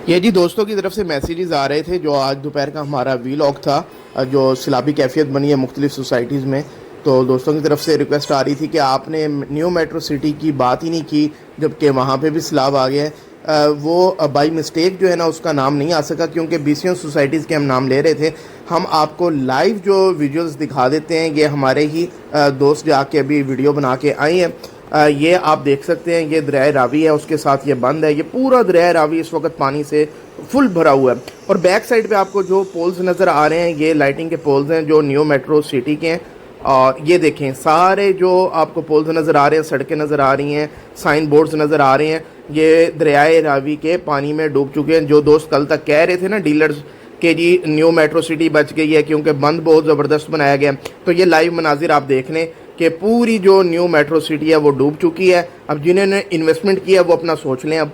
یہ جی دوستوں کی طرف سے میسیجز آ رہے تھے جو آج دوپہر کا ہمارا ویلاگ تھا جو سیلابی کیفیت بنی ہے مختلف سوسائٹیز میں. تو دوستوں کی طرف سے ریکویسٹ آ رہی تھی کہ آپ نے نیو میٹرو سٹی کی بات ہی نہیں کی جبکہ وہاں پہ بھی سیلاب آ گیا ہے. وہ بائی مسٹیک جو ہے نا اس کا نام نہیں آ سکا کیونکہ بیسیوں سوسائٹیز کے ہم نام لے رہے تھے. ہم آپ کو لائیو جو ویڈیوز دکھا دیتے ہیں, یہ ہمارے ہی دوست جا کے ابھی ویڈیو بنا کے آئی ہیں. یہ آپ دیکھ سکتے ہیں, یہ دریائے راوی ہے, اس کے ساتھ یہ بند ہے. یہ پورا دریائے راوی اس وقت پانی سے فل بھرا ہوا ہے. اور بیک سائڈ پہ آپ کو جو پولز نظر آ رہے ہیں یہ لائٹنگ کے پولز ہیں جو نیو میٹرو سٹی کے ہیں. اور یہ دیکھیں سارے جو آپ کو پولز نظر آ رہے ہیں, سڑکیں نظر آ رہی ہیں, سائن بورڈز نظر آ رہے ہیں, یہ دریائے راوی کے پانی میں ڈوب چکے ہیں. جو دوست کل تک کہہ رہے تھے نا ڈیلرز کہ جی نیو میٹرو سٹی بچ گئی ہے کیونکہ بند بہت زبردست بنایا گیا, تو یہ لائیو مناظر آپ دیکھ لیں کہ پوری جو نیو میٹرو سٹی ہے وہ ڈوب چکی ہے. اب جنہوں نے انویسٹمنٹ کیا وہ اپنا سوچ لیں اب.